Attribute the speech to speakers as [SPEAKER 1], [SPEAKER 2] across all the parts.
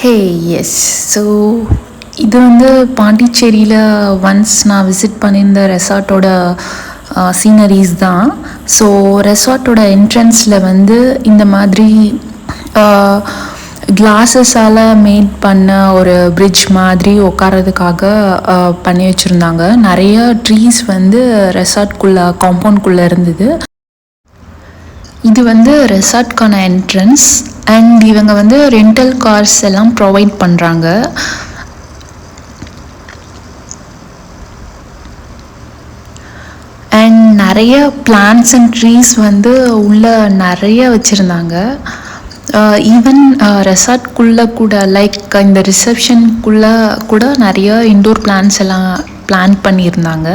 [SPEAKER 1] ஹே yes so இது வந்து பாண்டிச்சேரியில் ஒன்ஸ் நான் விசிட் பண்ணியிருந்த ரெசார்ட்டோட சீனரிஸ் தான். ஸோ ரெசார்ட்டோட என்ட்ரன்ஸில் வந்து இந்த மாதிரி கிளாஸஸால் மேட் பண்ண ஒரு பிரிட்ஜ் மாதிரி உட்காரதுக்காக பண்ணி வச்சுருந்தாங்க. நிறைய ட்ரீஸ் வந்து ரெசார்ட்குள்ளே காம்பவுண்ட்குள்ளே இருந்தது. இது வந்து ரெசார்ட்கான என்ட்ரன்ஸ் அண்ட் இவங்க வந்து ரெண்டல் கார்ஸ் எல்லாம் ப்ரொவைட் பண்ணுறாங்க. அண்ட் நிறைய பிளான்ட்ஸ் அண்ட் ட்ரீஸ் வந்து உள்ளே நிறைய வச்சுருந்தாங்க. ஈவன் ரெசார்ட்குள்ளே கூட லைக் இந்த ரிசப்ஷனுக்குள்ளே கூட நிறைய இன்டோர் பிளான்ட்ஸ் எல்லாம் பிளான் பண்ணியிருந்தாங்க.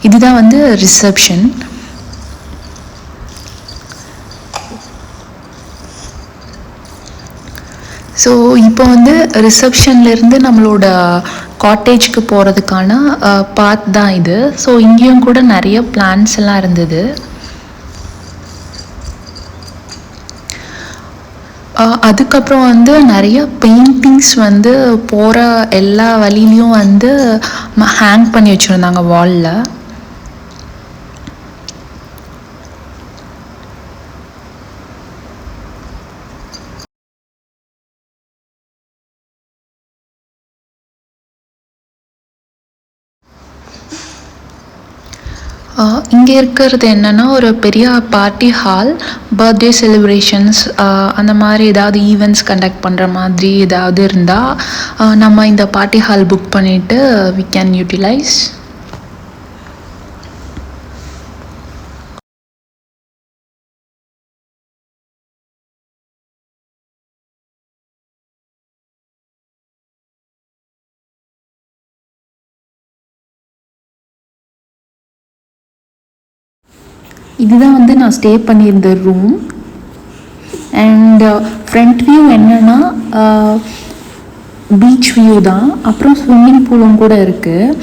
[SPEAKER 1] இதுதான் வந்து ரிசப்ஷன். ஸோ இப்போ வந்து ரிசப்ஷன்லேருந்து நம்மளோட காட்டேஜ்க்கு போகிறதுக்கான பாத் தான் இது. ஸோ இங்கேயும் கூட நிறைய பிளான்ஸ் எல்லாம் இருந்தது. அதுக்கப்புறம் வந்து நிறைய பெயிண்டிங்ஸ் வந்து போகிற எல்லா வழியிலையும் வந்து ஹேங் பண்ணி வச்சுருந்தாங்க வாலில். இங்கே இருக்கிறது என்னென்னா ஒரு பெரிய பார்ட்டி ஹால், பர்த்டே செலிப்ரேஷன்ஸ் அந்த மாதிரி ஏதாவது ஈவெண்ட்ஸ் கண்டக்ட் பண்ணுற மாதிரி ஏதாவது இருந்தால் நம்ம இந்த பார்ட்டி ஹால் புக் பண்ணிவிட்டு வி கேன் யூட்டிலைஸ். இதுதான் வந்து நான் ஸ்டே பண்ணியிருந்த ரூம். அண்ட் ஃப்ரண்ட் வியூ என்னென்னா பீச் வியூ தான். அப்புறம் ஸ்விம்மிங் பூலும் கூட இருக்குது.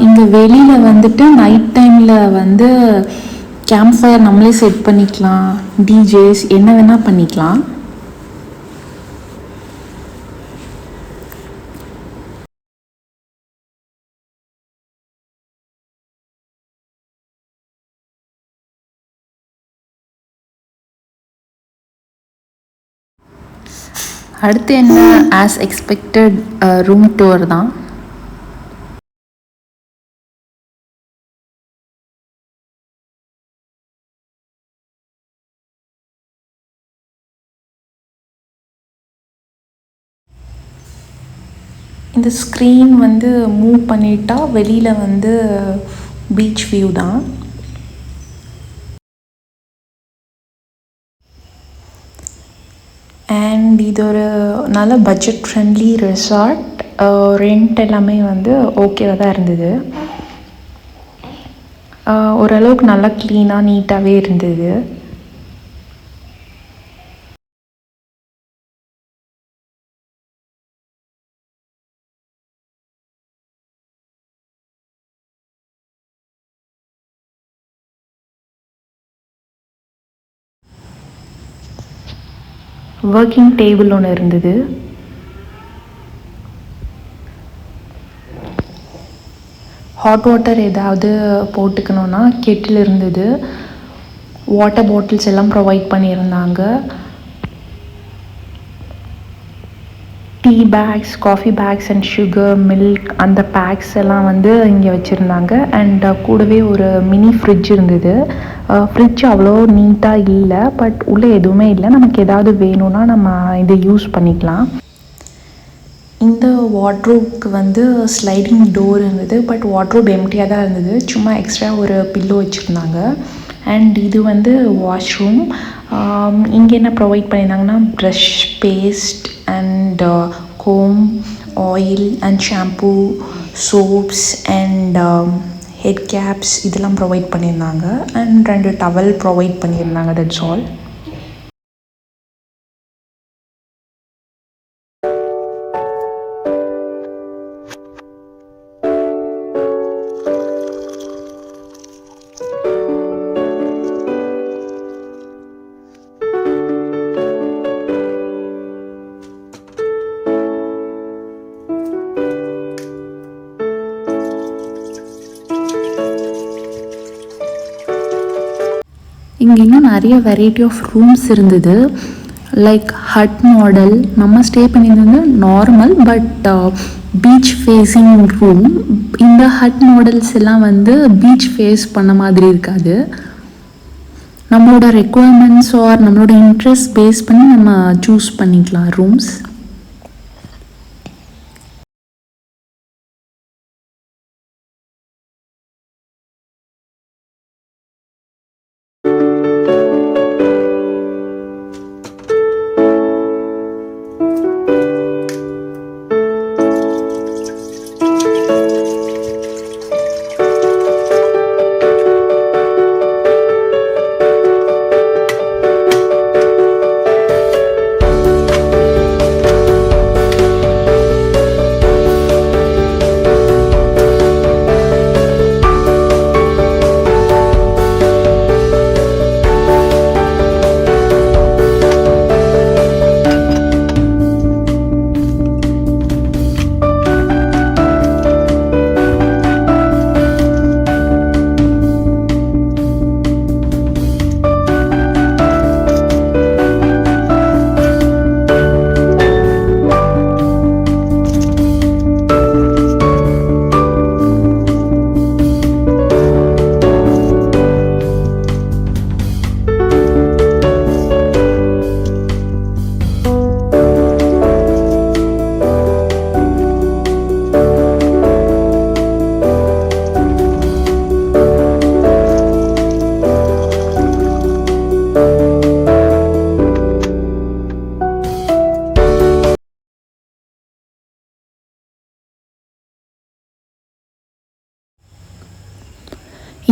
[SPEAKER 1] இங்கே வெளியில் வந்துட்டு நைட் டைமில் வந்து கேம்ப் ஃபயர் நம்மளே செட் பண்ணிக்கலாம், டிஜேஸ் என்ன வேணால் பண்ணிக்கலாம். அடுத்து என்ன, ஆஸ் எக்ஸ்பெக்டட் ரூம் டூர் தான். இந்த ஸ்க்ரீன் வந்து மூவ் பண்ணிட்டா வெளியில் வந்து பீச் வியூ தான். அண்ட் இது ஒரு நல்ல பட்ஜெட் ஃப்ரெண்ட்லி ரெசார்ட். ரெண்ட் எல்லாமே வந்து ஓகேவாக தான் இருந்தது. ஓரளவுக்கு நல்லா க்ளீனாக நீட்டாகவே இருந்தது. ஒர்க்கிங் டேபிள் ஒன்று இருந்தது. ஹாட் வாட்டர் ஏதாவது போட்டுக்கணுன்னா கெட்டில் இருந்தது. வாட்டர் பாட்டில்ஸ் எல்லாம் ப்ரொவைட் பண்ணியிருந்தாங்க. Tea packs, coffee packs and sugar, milk அந்த பேக்ஸ் எல்லாம் வந்து இங்கே வச்சுருந்தாங்க. அண்ட் கூடவே ஒரு மினி ஃப்ரிட்ஜ் இருந்தது. ஃப்ரிட்ஜ் அவ்வளோ நீட்டாக இல்லை, பட் உள்ளே எதுவுமே இல்லை. நமக்கு ஏதாவது வேணும்னா நம்ம இதை யூஸ் பண்ணிக்கலாம். இந்த வார்ட்ரோப்க்கு வந்து ஸ்லைடிங் டோர் இருந்தது, பட் வார்ட்ரோப் எம்டியாக தான் இருந்தது. சும்மா எக்ஸ்ட்ரா ஒரு பில்லோ வச்சுருந்தாங்க. அண்ட் இது வந்து வாஷ்ரூம். இங்கே என்ன ப்ரொவைட் பண்ணியிருந்தாங்கன்னா brush, paste and comb, oil and shampoo, soaps and head caps இதெல்லாம் ப்ரொவைட் பண்ணியிருந்தாங்க. அண்ட் 2 டவல் ப்ரொவைட் பண்ணியிருந்தாங்க. That's all. இங்கே இன்னும் நிறைய வெரைட்டி ஆஃப் ரூம்ஸ் இருந்தது. Like hut model. நம்ம ஸ்டே பண்ணியிருந்தது normal but beach facing room. இந்த ஹட் மாடல்ஸ் எல்லாம் வந்து பீச் ஃபேஸ் பண்ண மாதிரி இருக்காது. நம்மளோட ரெக்குவயர்மெண்ட்ஸ் ஆர் நம்மளோட இன்ட்ரெஸ்ட் பேஸ் பண்ணி நம்ம சூஸ் பண்ணிக்கலாம் ரூம்ஸ்.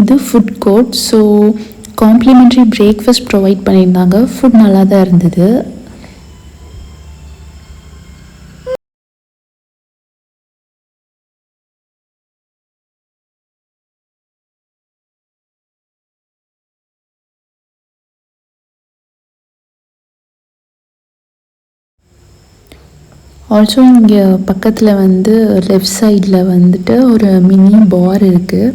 [SPEAKER 1] இது food court. So complimentary breakfast provide பண்ணியிருந்தாங்க. ஃபுட் நல்லா தான் இருந்தது. ஆல்சோ இங்கே பக்கத்தில் வந்து லெஃப்ட் சைடில் வந்துட்டு ஒரு மினி பார் இருக்குது.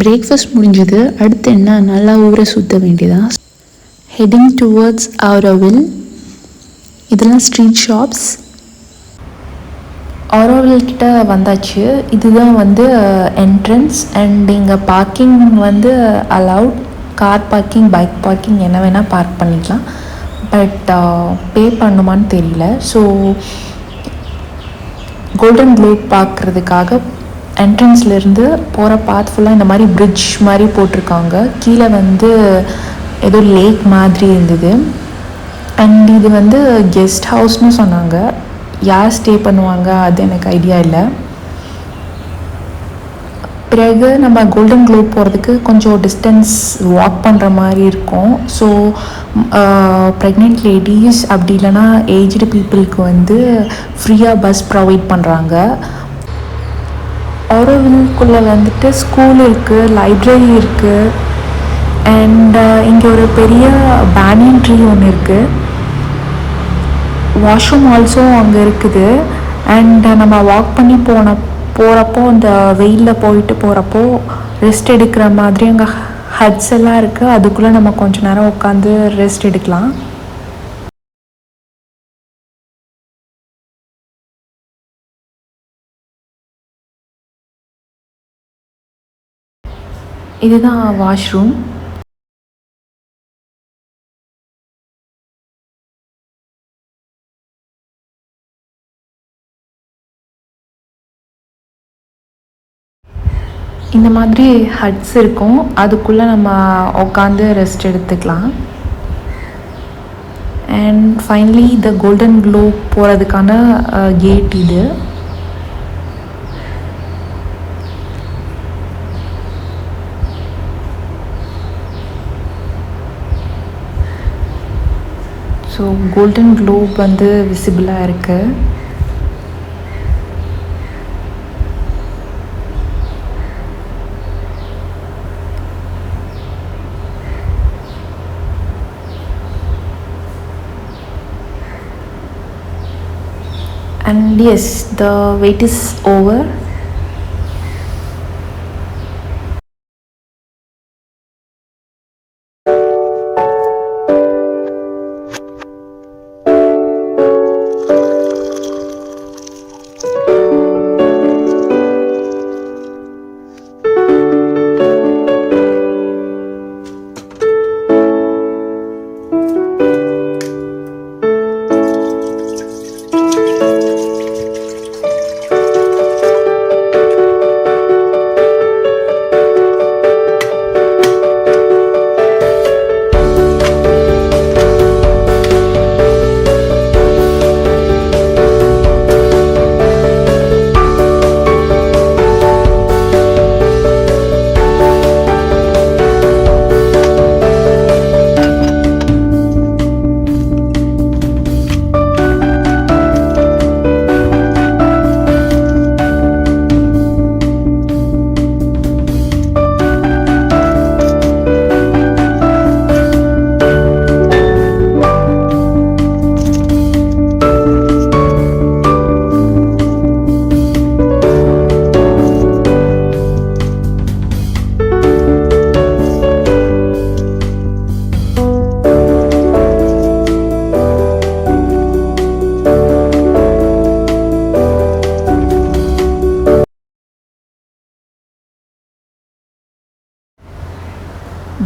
[SPEAKER 1] பிரேக்ஃபாஸ்ட் முடிஞ்சது. அடுத்து என்ன, நல்லா ஊரை சுற்ற வேண்டியதான். Heading towards Auroville. இதெல்லாம் ஸ்ட்ரீட் ஷாப்ஸ். ஆரோவில் கிட்ட வந்தாச்சு. இதுதான் வந்து என்ட்ரன்ஸ். அண்ட் இங்கே பார்க்கிங் வந்து allowed. Car parking, bike parking என்ன வேணால் பார்க் பண்ணிக்கலாம். பட் பே பண்ணுமான்னு தெரியல. ஸோ கோல்டன் குளோப் பார்க்குறதுக்காக என்ட்ரன்ஸ்லேருந்து போகிற பாத் ஃபுல்லாக இந்த மாதிரி பிரிட்ஜ் மாதிரி போட்டிருக்காங்க. கீழே வந்து ஏதோ லேக் மாதிரி இருந்தது. அண்ட் இது வந்து கெஸ்ட் ஹவுஸ்னு சொன்னாங்க. யார் ஸ்டே பண்ணுவாங்க அது எனக்கு ஐடியா இல்லை. பிறகு நம்ம கோல்டன் குளோப் போகிறதுக்கு கொஞ்சம் டிஸ்டன்ஸ் வாக் பண்ணுற மாதிரி இருக்கும். ஸோ ப்ரெக்னென்ட் லேடிஸ் அப்படி இல்லைனா ஏஜ்டு பீப்புளுக்கு வந்து ஃப்ரீயாக பஸ் ப்ரொவைட் பண்ணுறாங்க. ஆரோவில்குள்ளே வந்துட்டு ஸ்கூல் இருக்குது, லைப்ரரி இருக்குது. அண்ட் இங்கே ஒரு பெரிய பேனியன் ட்ரீ ஒன்று இருக்குது. வாஷ்ரூம் ஆல்சோ அங்கே இருக்குது. அண்ட் நம்ம வாக் பண்ணி போகிறப்போ அந்த வெயிலில் போயிட்டு போகிறப்போ ரெஸ்ட் எடுக்கிற மாதிரி அங்கே ஹட்ஸ் எல்லாம் இருக்குது. அதுக்குள்ளே நம்ம கொஞ்சம் நேரம் உட்காந்து ரெஸ்ட் எடுக்கலாம். இதுதான் வாஷ்ரூம். இந்த மாதிரி ஹட்ஸ் இருக்கும். அதுக்குள்ளே நம்ம உட்காந்து ரெஸ்ட் எடுத்துக்கலாம். And finally the golden globe போகிறதுக்கான கேட் இது. ஸோ கோல்டன் க்ளோப் வந்து விசிபிளாக இருக்குது. And yes, the wait is over.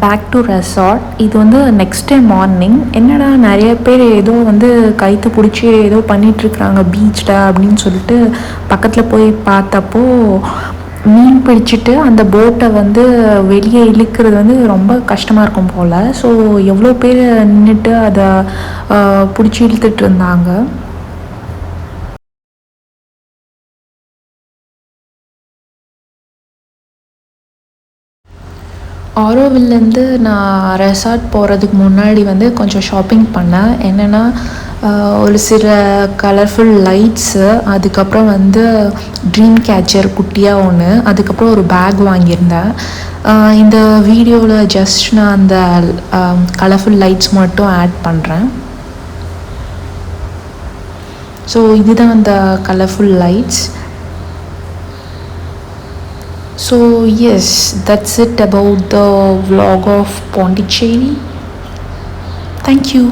[SPEAKER 1] Back to resort. இது வந்து நெக்ஸ்ட் டே மார்னிங். என்னடா நிறைய பேர் ஏதோ வந்து கைத்து பிடிச்சி ஏதோ பண்ணிகிட்ருக்குறாங்க பீச்சில் அப்படின்னு சொல்லிட்டு பக்கத்தில் போய் பார்த்தப்போ மீன் பிடிச்சிட்டு அந்த போட்டை வந்து வெளியே இழுக்கிறது வந்து ரொம்ப கஷ்டமாக இருக்கும் போல். ஸோ எவ்வளோ பேர் நின்றுட்டு அதை பிடிச்சி இழுத்துட்டு இருந்தாங்க. ஆரோவில்லேருந்து நான் ரெசார்ட் போகிறதுக்கு முன்னாடி வந்து கொஞ்சம் ஷாப்பிங் பண்ணேன். என்னென்னா ஒரு சில கலர்ஃபுல் லைட்ஸு, அதுக்கப்புறம் வந்து ட்ரீம் கேச்சர் குட்டியாக ஒன்று, அதுக்கப்புறம் ஒரு பேக் வாங்கியிருந்தேன். இந்த வீடியோவில் ஜஸ்ட் நான் அந்த கலர்ஃபுல் லைட்ஸ் மட்டும் ஆட் பண்ணுறேன். ஸோ இதுதான் அந்த colourful lights. So yes, that's it about the vlog of Pondicherry. Thank you.